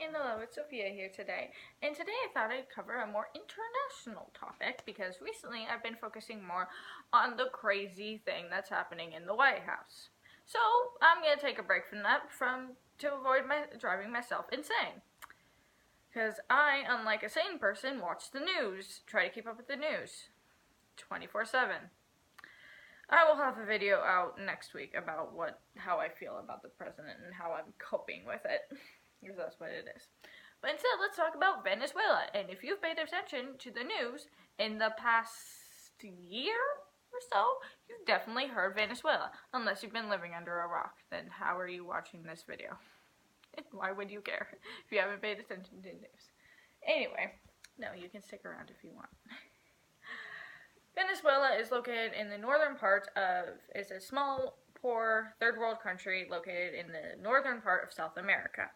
and hello, it's Sophia here today. And today I thought I'd cover a more international topic because recently I've been focusing more on the crazy thing that's happening in the White House. So I'm gonna take a break from that to avoid driving myself insane. Because I, unlike a sane person, watch the news, try to keep up with the news 24/7. I will have a video out next week about how I feel about the president and how I'm coping with it, because that's what it is. But instead, let's talk about Venezuela. And if you've paid attention to the news in the past year or so, you've definitely heard Venezuela. Unless you've been living under a rock, then how are you watching this video? Why would you care if you haven't paid attention to news? Anyway, no, you can stick around if you want. Venezuela is located in the northern part is a small, poor, third world country located in the northern part of South America.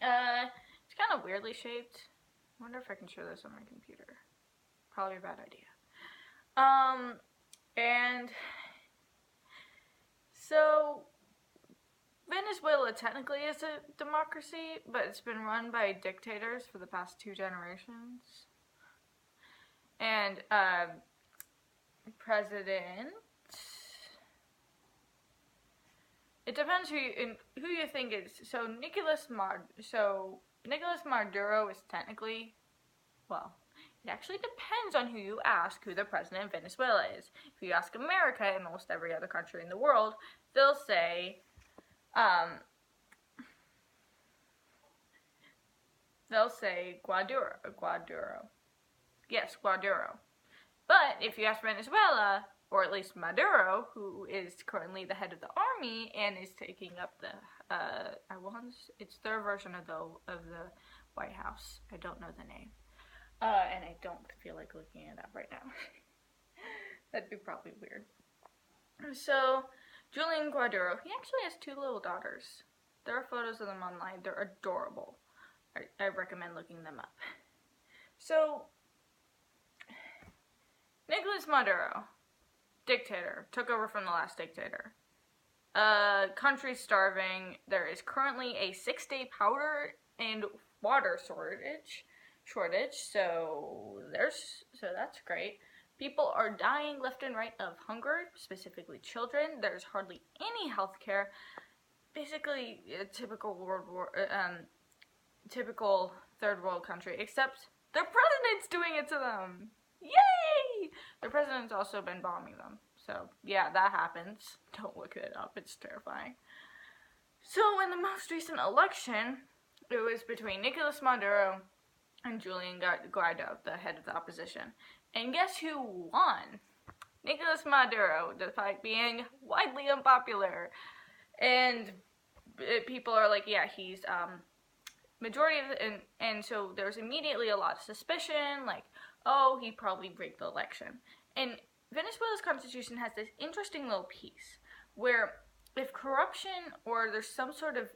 It's kind of weirdly shaped. I wonder if I can show this on my computer. Probably a bad idea. And so Venezuela technically is a democracy, but it's been run by dictators for the past 2 generations. And president, it depends who you think is. So Nicolas Maduro is technically, well, it actually depends on who you ask who the president of Venezuela is. If you ask America and almost every other country in the world, they'll say Guaduro. Yes, Guaduro. But if you ask Venezuela, or at least Maduro, who is currently the head of the army and is taking up it's their version of the White House. I don't know the name. And I don't feel like looking it up right now. That'd be probably weird. So, Julian Guaduro, he actually has 2 little daughters. There are photos of them online. They're adorable. I recommend looking them up. So, Nicolas Maduro, dictator, took over from the last dictator. Country's starving. There is currently a 6-day powder and water shortage. So that's great. People are dying left and right of hunger, specifically children. There's hardly any health care. Basically, a typical typical third world country, except their president's doing it to them. Yay! Their president's also been bombing them. So, yeah, that happens. Don't look it up. It's terrifying. So, in the most recent election, it was between Nicolas Maduro and Julian Guaido, the head of the opposition. And guess who won? Nicolas Maduro, despite being widely unpopular. And people are like, yeah, he's majority of and so there's immediately a lot of suspicion, like, oh, he probably rigged the election. And Venezuela's constitution has this interesting little piece where if corruption or there's some sort of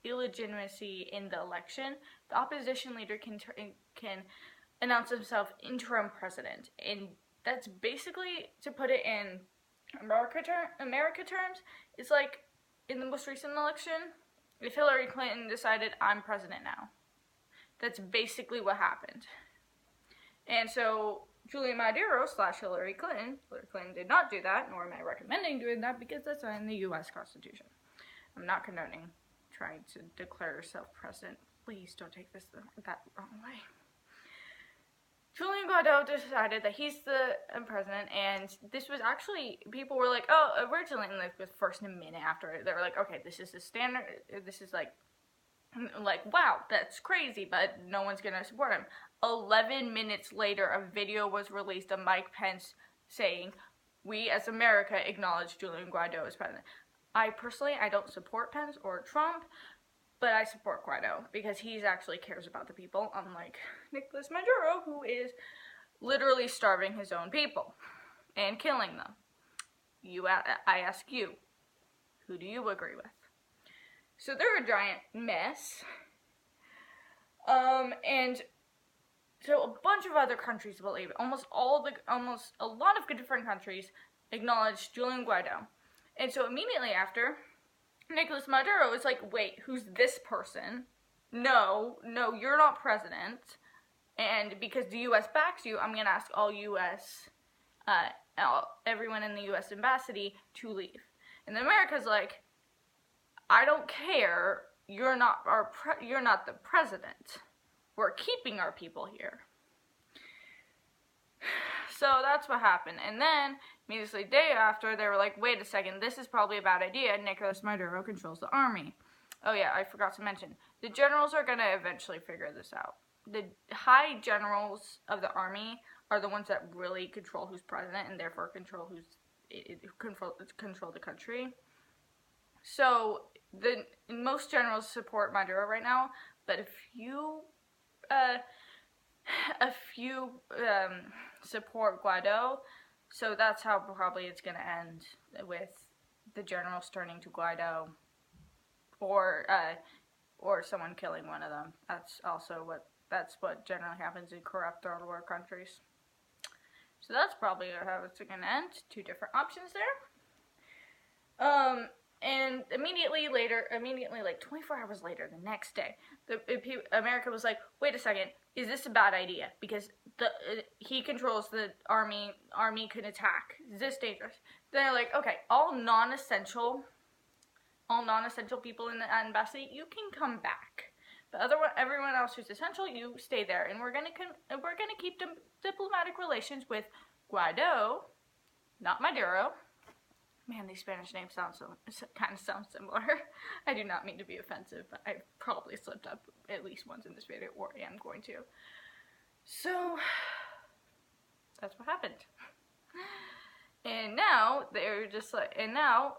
illegitimacy in the election, the opposition leader can announce himself interim president. And that's basically, to put it in America terms, it's like in the most recent election, if Hillary Clinton decided, I'm president now. That's basically what happened. And so, Julian Maduro / Hillary Clinton did not do that, nor am I recommending doing that, because that's not in the U.S. Constitution. I'm not condoning trying to declare yourself president. Please don't take this that wrong way. Julian Guaido decided that he's the president, and this was actually, people were like, oh, originally, like, the first minute after it, they were like, okay, this is the standard, this is like, wow, that's crazy, but no one's gonna support him. 11 minutes later, a video was released of Mike Pence saying, we as America acknowledge Julian Guaido as president. I don't support Pence or Trump, but I support Guaido because he actually cares about the people, unlike Nicolas Maduro, who is literally starving his own people and killing them. I ask you, who do you agree with? So they're a giant mess. And so a bunch of other countries believe it. Almost a lot of different countries acknowledge Julian Guaido. And so immediately after, Nicolas Maduro is like, wait, who's this person? no, you're not president. And because the U.S. backs you, I'm going to ask all U.S., everyone in the U.S. embassy to leave. And then America's like, I don't care. You're not the president. We're keeping our people here. So that's what happened. And then, immediately day after, they were like, wait a second, this is probably a bad idea. Nicolas Maduro controls the army. Oh yeah, I forgot to mention. The generals are going to eventually figure this out. The high generals of the army are the ones that really control who's president and therefore control the country. So most generals support Maduro right now, but a few support Guaido. So that's how probably it's going to end, with the generals turning to Guaido, or someone killing one of them. That's what generally happens in corrupt third world countries. So that's probably how it's going to end. Two different options there. And immediately like 24 hours later, the next day, America was like, wait a second, is this a bad idea? Because he controls the army can attack. Is this dangerous? Then they're like, okay, all non-essential people in the embassy, you can come back. But everyone else who's essential, you stay there. And we're gonna keep diplomatic relations with Guaido, not Maduro. Man, these Spanish names sound similar. I do not mean to be offensive, but I probably slipped up at least once in this video, or am going to. So, that's what happened. And now,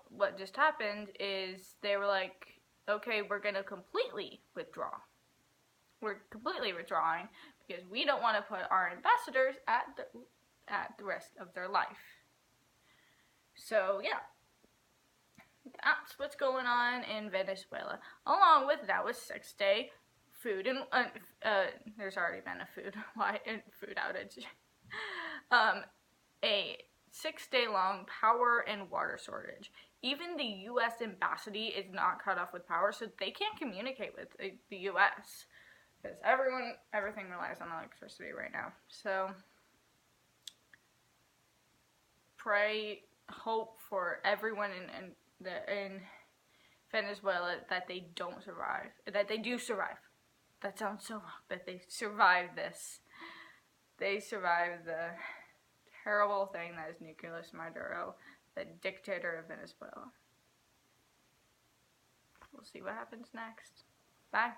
what just happened is they were like, okay, we're gonna completely withdraw. We're completely withdrawing because we don't want to put our ambassadors at the risk of their life. So, yeah, that's what's going on in Venezuela. Along with that was 6-day food and there's already been a food outage. A 6-day long power and water shortage. Even the U.S. embassy is not cut off with power, so they can't communicate with the U.S. because everything relies on electricity right now. So, hope for everyone in Venezuela that they don't survive. That they do survive. That sounds so wrong. That they survive this. They survive the terrible thing that is Nicolas Maduro, the dictator of Venezuela. We'll see what happens next. Bye.